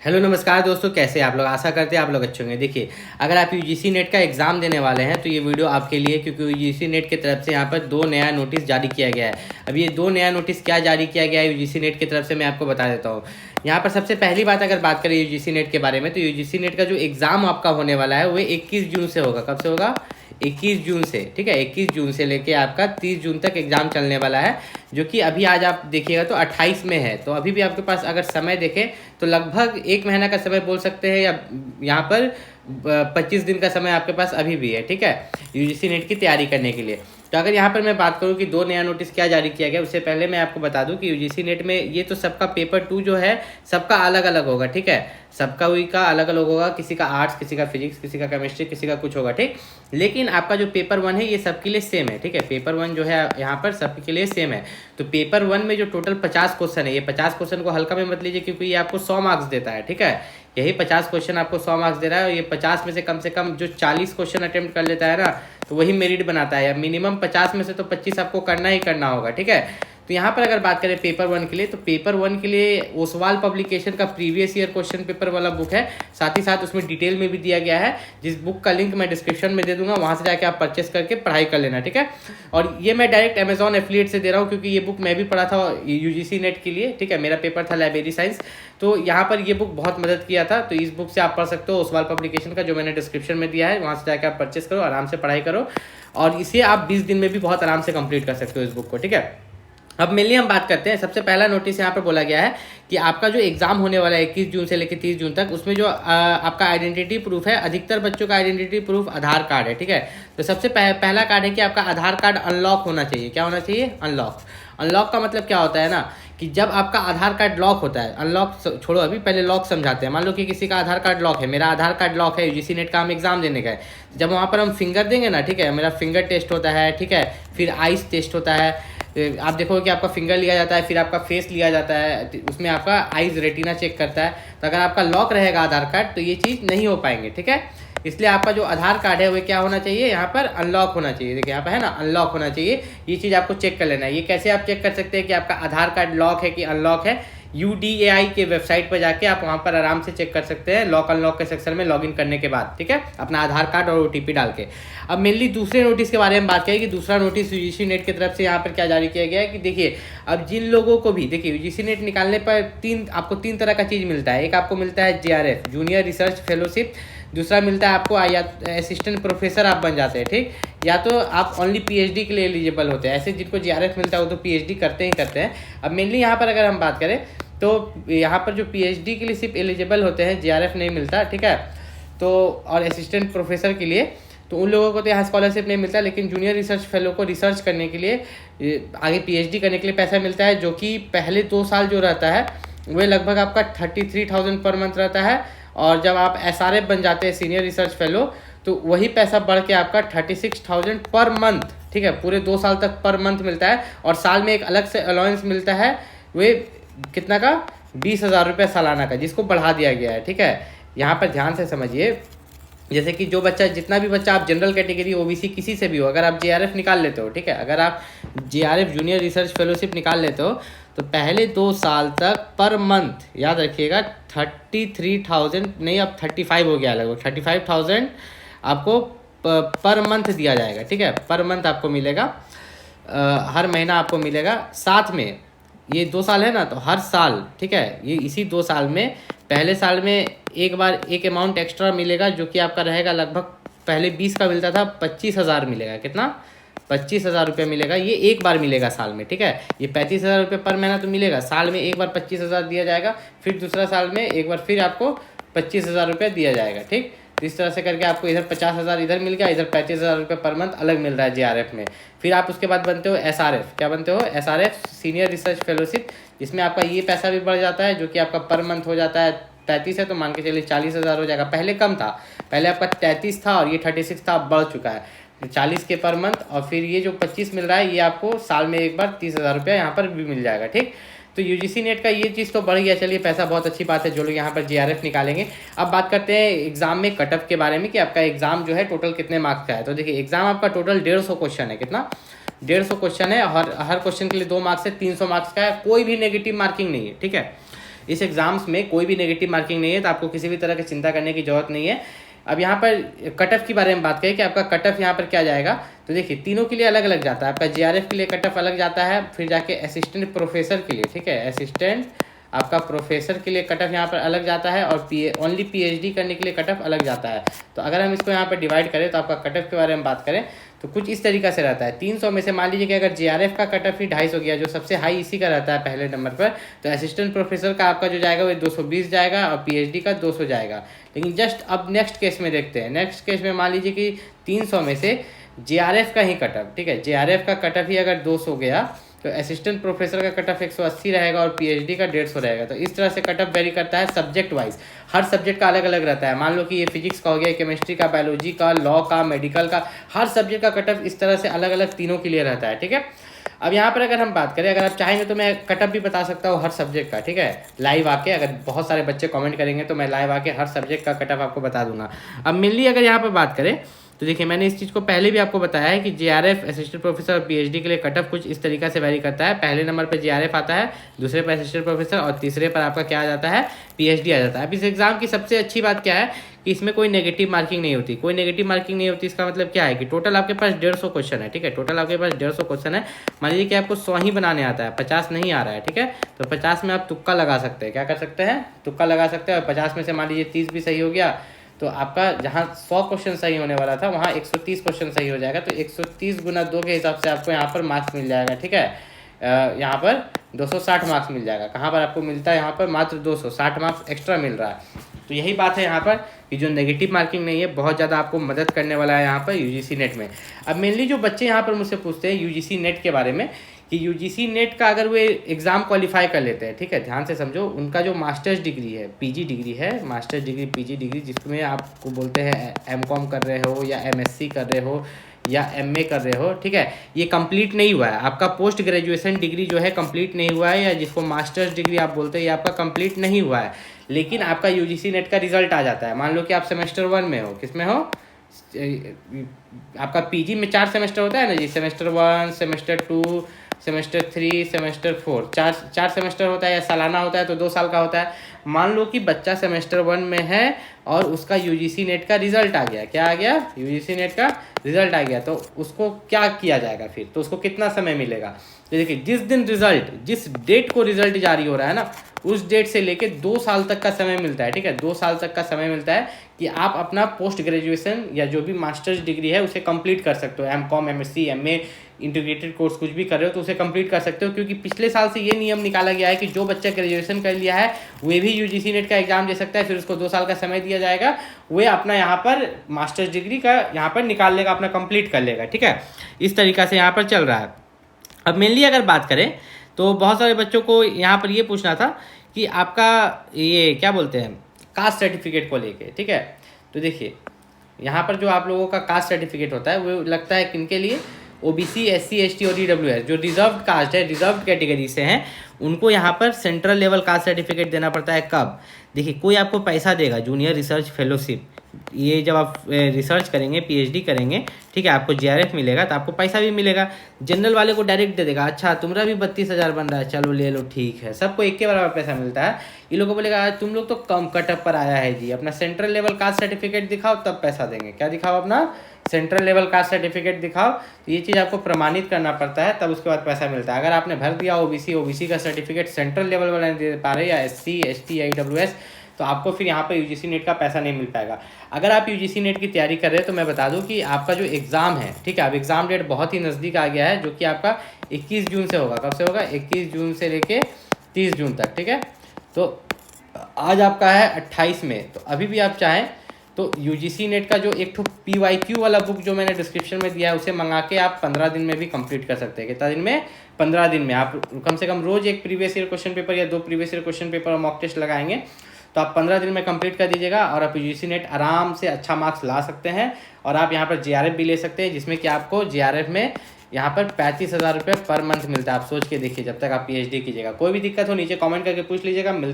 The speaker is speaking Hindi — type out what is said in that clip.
हेलो नमस्कार दोस्तों, कैसे आप लोग। आशा करते हैं आप लोग अच्छे होंगे। देखिए, अगर आप यूजीसी नेट का एग्ज़ाम देने वाले हैं तो ये वीडियो आपके लिए, क्योंकि यूजीसी नेट की तरफ से यहाँ पर दो नया नोटिस जारी किया गया है। अब ये दो नया नोटिस क्या जारी किया गया है यूजीसी नेट की तरफ से, मैं आपको बता देता हूँ। यहाँ पर सबसे पहली बात अगर बात करें यूजीसी नेट के बारे में, तो यूजीसी नेट का जो एग्ज़ाम आपका होने वाला है वो 21 जून से होगा। कब से होगा? 21 जून से। ठीक है, 21 जून से लेके आपका 30 जून तक एग्ज़ाम चलने वाला है, जो कि अभी आज आप देखिएगा तो 28 में है। तो अभी भी आपके पास अगर समय देखें तो लगभग 1 महीना का समय बोल सकते हैं, या यहाँ पर 25 दिन का समय आपके पास अभी भी है। ठीक है, यूजीसी नेट की तैयारी करने के लिए। तो अगर यहाँ पर मैं बात करूँ कि दो नया नोटिस क्या जारी किया गया, उससे पहले मैं आपको बता दूं कि यूजीसी नेट में ये तो सबका पेपर 2 जो है सबका अलग अलग होगा। ठीक है, सबका वही का अलग अलग होगा, किसी का आर्ट्स, किसी का फिजिक्स, किसी का केमिस्ट्री, किसी का कुछ होगा। ठीक, लेकिन आपका जो पेपर 1 है ये सबके लिए सेम है। ठीक है, पेपर 1 जो है यहाँ पर सबके लिए सेम है। तो पेपर 1 में जो टोटल 50 क्वेश्चन है, ये 50 क्वेश्चन को हल्का में मत लीजिए, क्योंकि ये आपको 100 मार्क्स देता है। ठीक है, यही 50 क्वेश्चन आपको 100 मार्क्स दे रहा है, और ये 50 में से कम जो 40 क्वेश्चन अटेम्प्ट कर लेता है ना, तो वही मेरिट बनाता है। मिनिमम 50 में से तो 25 आपको करना ही करना होगा। ठीक है, तो यहाँ पर अगर बात करें पेपर 1 के लिए, तो पेपर 1 के लिए ओसवाल पब्लिकेशन का प्रीवियस ईयर क्वेश्चन पेपर वाला बुक है। साथ ही साथ उसमें डिटेल में भी दिया गया है, जिस बुक का लिंक मैं डिस्क्रिप्शन में दे दूंगा, वहाँ से जाके आप परचेस करके पढ़ाई कर लेना। ठीक है, और ये मैं डायरेक्ट अमेजॉन एफिलिएट से दे रहा हूँ, क्योंकि ये बुक मैं भी पढ़ा था यूजीसी नेट के लिए। ठीक है, मेरा पेपर था लाइब्रेरी साइंस, तो यहाँ पर ये बुक बहुत मदद किया था। तो इस बुक से आप पढ़ सकते हो, ओसवाल पब्लिकेशन का, जो मैंने डिस्क्रिप्शन में दिया है, वहाँ से जाकर आप परचेस करो, आराम से पढ़ाई करो, और इसे आप 20 दिन में भी बहुत आराम से कंप्लीट कर सकते हो इस बुक को। ठीक है, अब मेनली हम बात करते हैं। सबसे पहला नोटिस यहाँ पर बोला गया है कि आपका जो एग्जाम होने वाला है 21 जून से लेकर 30 जून तक, उसमें जो आपका आइडेंटिटी प्रूफ है, अधिकतर बच्चों का आइडेंटिटी प्रूफ आधार कार्ड है। ठीक है, तो सबसे पहला कार्ड है कि आपका आधार कार्ड अनलॉक होना चाहिए। क्या होना चाहिए? अनलॉक। अनलॉक का मतलब क्या होता है ना, कि जब आपका आधार कार्ड लॉक होता है, अनलॉक छोड़ो, अभी पहले लॉक समझाते हैं। मान लो कि किसी का आधार कार्ड लॉक है, मेरा आधार कार्ड लॉक है, यूजीसी नेट का हम एग्जाम देने का है। जब वहाँ पर हम फिंगर देंगे ना, ठीक है, मेरा फिंगर टेस्ट होता है, ठीक है, फिर आइस टेस्ट होता है, आप देखोगे कि आपका फिंगर लिया जाता है, फिर आपका फेस लिया जाता है, उसमें आपका आइज रेटिना चेक करता है। तो अगर आपका लॉक रहेगा आधार कार्ड, तो ये चीज़ नहीं हो पाएंगे। ठीक है, इसलिए आपका जो आधार कार्ड है वो क्या होना चाहिए, यहाँ पर अनलॉक होना चाहिए। देखिए यहाँ पर है ना, अनलॉक होना चाहिए। ये चीज़ आपको चेक कर लेना है। ये कैसे आप चेक कर सकते हैं कि आपका आधार कार्ड लॉक है कि अनलॉक है? UDAI के वेबसाइट पर जाके आप वहाँ पर आराम से चेक कर सकते हैं, लॉक अनलॉक के सेक्शन में लॉगिन करने के बाद। ठीक है, अपना आधार कार्ड और OTP डाल के। अब मेनली दूसरे नोटिस के बारे में बात करें कि दूसरा नोटिस यूजीसी नेट की तरफ से यहाँ पर क्या जारी किया गया है कि देखिए, अब जिन लोगों को भी, देखिए यूजीसी नेट निकालने पर आपको तीन तरह का चीज़ मिलता है। एक आपको मिलता है JRF, जूनियर रिसर्च फेलोशिप। दूसरा मिलता है आपको या असिस्टेंट प्रोफेसर आप बन जाते हैं। ठीक, या तो आप ओनली PhD के लिए एलिजिबल होते हैं। ऐसे जिनको JRF मिलता है वो तो PhD करते ही करते हैं। अब मेनली यहाँ पर अगर हम बात करें तो यहाँ पर जो PhD के लिए सिर्फ एलिजिबल होते हैं, JRF नहीं मिलता। ठीक है, तो और असिस्टेंट प्रोफेसर के लिए तो उन लोगों को तो यहाँ स्कॉलरशिप नहीं मिलता, लेकिन जूनियर रिसर्च फेलो को रिसर्च करने के लिए, आगे PhD करने के लिए पैसा मिलता है, जो कि पहले 2 साल जो रहता है वह लगभग आपका 33,000 पर मंथ रहता है। और जब आप SRF बन जाते हैं, सीनियर रिसर्च फेलो, तो वही पैसा बढ़ के आपका 36,000 पर मंथ। ठीक है, पूरे 2 साल तक पर मंथ मिलता है। और साल में एक अलग से अलाउंस मिलता है, वे कितना का? 20,000 रुपये सालाना का, जिसको बढ़ा दिया गया है। ठीक है, यहाँ पर ध्यान से समझिए, जैसे कि जो बच्चा, जितना भी बच्चा, आप जनरल कैटेगरी, OBC किसी से भी हो, अगर आप JRF निकाल लेते हो, ठीक है, अगर आप JRF जूनियर रिसर्च फेलोशिप निकाल लेते हो, तो पहले 2 साल तक पर मंथ, याद रखिएगा, 33,000 नहीं, अब 35 हो गया, लगभग 35,000 आपको पर मंथ दिया जाएगा। ठीक है, पर मंथ आपको मिलेगा, हर महीना आपको मिलेगा। साथ में ये 2 साल है ना, तो हर साल, ठीक है, ये इसी 2 साल में, पहले साल में एक बार एक अमाउंट एक्स्ट्रा मिलेगा, जो कि आपका रहेगा लगभग, पहले 20 का मिलता था, 25,000 मिलेगा। कितना? 25,000 रुपये मिलेगा। ये एक बार मिलेगा साल में। ठीक है, ये 35,000 रुपये पर महीना तो मिलेगा, साल में एक बार 25,000 दिया जाएगा, फिर दूसरा साल में एक बार फिर आपको 25,000 रुपये दिया जाएगा। ठीक, इस तरह से करके आपको इधर 50,000 इधर मिल गया, इधर 35,000 रुपये पर मंथ अलग मिल रहा है JRF में। फिर आप उसके बाद बनते हो SRF। क्या बनते हो? SRF, सीनियर रिसर्च फेलोशिप, जिसमें आपका ये पैसा भी बढ़ जाता है, जो कि आपका पर मंथ हो जाता है 33 है, तो मान के चलिए 40,000 हो जाएगा। पहले कम था, पहले आपका 33 था और ये 36 था, अब बढ़ चुका है 40 के पर मंथ। और फिर ये जो 25 मिल रहा है, ये आपको साल में एक बार 30,000 रुपया यहाँ पर भी मिल जाएगा। ठीक, तो यूजीसी नेट का ये चीज़ तो बढ़ गया, चलिए पैसा बहुत अच्छी बात है जो लोग यहाँ पर JRF निकालेंगे। अब बात करते हैं एग्जाम में कटअप के बारे में, कि आपका एग्जाम जो है टोटल कितने मार्क्स का है। तो देखिए, एग्जाम आपका टोटल 150 क्वेश्चन है। कितना? 150 क्वेश्चन है। हर क्वेश्चन के लिए 2 मार्क्स है, 300 मार्क्स का है, कोई भी नेगेटिव मार्किंग नहीं है। ठीक है, इस एग्ज़ाम्स में कोई भी नेगेटिव मार्किंग नहीं है, तो आपको किसी भी तरह की चिंता करने की जरूरत नहीं है। अब यहाँ पर कट ऑफ के बारे में बात करें कि आपका कट ऑफ यहाँ पर क्या जाएगा, तो देखिए तीनों के लिए अलग अलग जाता है। आपका जेआरएफ के लिए कट ऑफ अलग जाता है, फिर जाके असिस्टेंट प्रोफेसर के लिए, ठीक है, असिस्टेंट आपका प्रोफेसर के लिए कट ऑफ यहाँ पर अलग जाता है, और ओनली पीएचडी करने के लिए कट ऑफ अलग जाता है। तो अगर हम इसको यहाँ पर डिवाइड करें तो आपका कट ऑफ के बारे में बात करें तो कुछ इस तरीका से रहता है। 300 में से मान लीजिए कि अगर जेआरएफ का कट ऑफ ही 250 गया, जो सबसे हाई इसी का रहता है पहले नंबर पर, तो असिस्टेंट प्रोफेसर का आपका जो जाएगा वो 220 जाएगा और पीएचडी का 200 जाएगा। लेकिन जस्ट अब नेक्स्ट केस में देखते हैं। नेक्स्ट केस में मान लीजिए कि 300 में से जेआरएफ का ही कट ऑफ, ठीक है, जेआरएफ का कट ऑफ ही अगर 200 गया तो असिस्टेंट प्रोफेसर का कट ऑफ 180 रहेगा और पीएचडी का 150 रहेगा। तो इस तरह से कट ऑफ वेरी करता है सब्जेक्ट वाइज, हर सब्जेक्ट का अलग अलग रहता है। मान लो कि ये फिजिक्स का हो गया, केमिस्ट्री का, बायोलॉजी का, लॉ का, मेडिकल का, हर सब्जेक्ट का कट ऑफ इस तरह से अलग अलग तीनों के लिए रहता है, ठीक है। अब यहाँ पर अगर हम बात करें, अगर आप चाहेंगे तो मैं कट ऑफ भी बता सकता हूँ हर सब्जेक्ट का, ठीक है, लाइव आके, अगर बहुत सारे बच्चे कमेंट करेंगे तो मैं लाइव आके हर सब्जेक्ट का कट ऑफ आपको बता दूंगा। अब मेनली अगर यहाँ पर बात करें तो देखिए मैंने इस चीज़ को पहले भी आपको बताया है कि जेआरएफ असिस्टेंट प्रोफेसर और पीएचडी के लिए कट ऑफ कुछ इस तरीका से वैरी करता है। पहले नंबर पर जेआरएफ आता है, दूसरे पर असिस्टेंट प्रोफेसर और तीसरे पर आपका क्या आ जाता है, पीएचडी आ जाता है। अब इस एग्जाम की सबसे अच्छी बात क्या है कि इसमें कोई नेगेटिव मार्किंग नहीं होती। कोई नेगेटिव मार्किंग नहीं होती, इसका मतलब क्या है कि टोटल आपके पास 150 क्वेश्चन है, ठीक है, टोटल आपके पास 150 क्वेश्चन है। मान लीजिए कि आपको 100 ही बनाने आता है, 50 नहीं आ रहा है, ठीक है, तो 50 में आप तुक्का लगा सकते हैं। क्या कर सकते हैं, तुक्का लगा सकते हैं। और 50 में से मान लीजिए 30 भी सही हो गया तो आपका जहाँ 100 क्वेश्चन सही होने वाला था वहाँ 130 क्वेश्चन सही हो जाएगा। तो 130 गुना 2 के हिसाब से आपको यहाँ पर मार्क्स मिल जाएगा, ठीक है। यहाँ पर 260 मार्क्स मिल जाएगा। कहाँ पर आपको मिलता है, यहाँ पर मात्र 260 मार्क्स एक्स्ट्रा मिल रहा है। तो यही बात है यहाँ पर कि जो नेगेटिव मार्किंग नहीं है, बहुत ज़्यादा आपको मदद करने वाला है यहाँ पर यूजीसी नेट में। अब मेनली जो बच्चे यहाँ पर मुझसे पूछते हैं यूजीसी नेट के बारे में कि यूजीसी नेट का अगर वो एग्ज़ाम क्वालिफाई कर लेते हैं, ठीक है, ध्यान से समझो, उनका जो मास्टर्स डिग्री है, पीजी डिग्री है, मास्टर्स डिग्री, पीजी डिग्री, जिसमें आपको बोलते हैं एमकॉम कर रहे हो या एमएससी कर रहे हो या एमए कर रहे हो, ठीक है, ये कंप्लीट नहीं हुआ है, आपका पोस्ट ग्रेजुएशन डिग्री जो है कंप्लीट नहीं हुआ है, या जिसको मास्टर्स डिग्री आप बोलते हैं, ये आपका कंप्लीट नहीं हुआ है, लेकिन आपका यूजीसी नेट का रिजल्ट आ जाता है। मान लो कि आप सेमेस्टर 1 में हो, किस में हो, आपका पीजी में 4 सेमेस्टर होता है ना जी, सेमेस्टर 1, सेमेस्टर 2, सेमेस्टर 3, सेमेस्टर 4, चार सेमेस्टर होता है, या सालाना होता है तो 2 साल का होता है। मान लो कि बच्चा सेमेस्टर 1 में है और उसका यूजीसी नेट का रिजल्ट आ गया, क्या आ गया, यूजीसी नेट का रिजल्ट आ गया, तो उसको क्या किया जाएगा फिर, तो उसको कितना समय मिलेगा। तो देखिए जिस दिन रिजल्ट, जिस डेट को रिजल्ट जारी हो रहा है ना, उस डेट से लेके 2 साल तक का समय मिलता है, ठीक है, 2 साल तक का समय मिलता है कि आप अपना पोस्ट ग्रेजुएशन या जो भी मास्टर्स डिग्री है उसे कंप्लीट कर सकते हो। MCom, MSc, MA, integrated course कुछ भी कर रहे हो तो उसे कंप्लीट कर सकते हो, क्योंकि पिछले साल से ये नियम निकाला गया है कि जो बच्चा ग्रेजुएशन कर लिया है वे भी यूजीसी नेट का एग्जाम दे सकता है, फिर उसको 2 साल का समय दिया जाएगा, वे अपना यहाँ पर मास्टर्स डिग्री का यहाँ पर निकाल लेगा, अपना कंप्लीट कर लेगा, ठीक है, इस तरीका से यहाँ पर चल रहा है। अब मेनली अगर बात करें तो बहुत सारे बच्चों को यहाँ पर ये पूछना था कि आपका ये क्या बोलते हैं कास्ट सर्टिफिकेट को लेके, ठीक है, तो देखिए यहाँ पर जो आप लोगों का कास्ट सर्टिफिकेट होता है वो लगता है किनके लिए, ओबीसी, एससी, एसटी और ईडब्ल्यूएस, जो रिजर्व्ड कास्ट है, रिजर्व्ड कैटेगरी से हैं, उनको यहाँ पर सेंट्रल लेवल कास्ट सर्टिफिकेट देना पड़ता है। कब, देखिए कोई आपको पैसा देगा, जूनियर रिसर्च फेलोशिप, ये जब आप रिसर्च करेंगे, पीएचडी करेंगे, ठीक है, आपको जेआरएफ मिलेगा तो आपको पैसा भी मिलेगा। जनरल वाले को डायरेक्ट दे देगा, अच्छा तुम्हारा भी 32,000 बन रहा है, चलो ले लो, ठीक है, सबको एक के बराबर पैसा मिलता है। ये लोगों को बोलेगा तुम लोग तो कम कटअप पर आया है जी, अपना सेंट्रल लेवल कास्ट सर्टिफिकेट दिखाओ तब पैसा देंगे। क्या दिखाओ, अपना सेंट्रल लेवल कास्ट सर्टिफिकेट दिखाओ, तो ये चीज़ आपको प्रमाणित करना पड़ता है, तब उसके बाद पैसा मिलता है। अगर आपने भर दिया ओबीसी का सर्टिफिकेट सेंट्रल लेवल वाले नहीं दे पा रहे, या एससी, एसटी या ईडब्ल्यूएस, तो आपको फिर यहाँ पर यूजीसी नेट का पैसा नहीं मिल पाएगा। अगर आप यूजीसी नेट की तैयारी कर रहे हैं तो मैं बता दूं कि आपका जो एग्ज़ाम है, ठीक है, अब एग्ज़ाम डेट बहुत ही नज़दीक आ गया है, जो कि आपका 21 जून से होगा। कब से होगा, 21 जून से लेके 30 जून तक, ठीक है। तो आज आपका है 28 में, तो अभी भी आप चाहें तो यूजीसी नेट का जो एक PYQ वाला बुक जो मैंने डिस्क्रिप्शन में दिया है उसे मंगा के आप 15 दिन में भी कंप्लीट कर सकते हैं। कितना दिन में, 15 दिन में। आप कम से कम रोज़ एक प्रीवियस ईयर क्वेश्चन पेपर या 2 प्रीवियस ईयर क्वेश्चन पेपर और मॉक टेस्ट लगाएंगे तो आप 15 दिन में कंप्लीट कर दीजिएगा और आप यूजीसी नेट आराम से अच्छा मार्क्स ला सकते हैं। और आप यहाँ पर जेआरएफ भी ले सकते हैं, जिसमें कि आपको जेआरएफ में यहाँ पर 35,000 रुपये पर मंथ मिलता है। आप सोच के देखिए, जब तक आप पीएचडी कीजिएगा। कोई भी दिक्कत हो नीचे कमेंट करके पूछ लीजिएगा। मिलते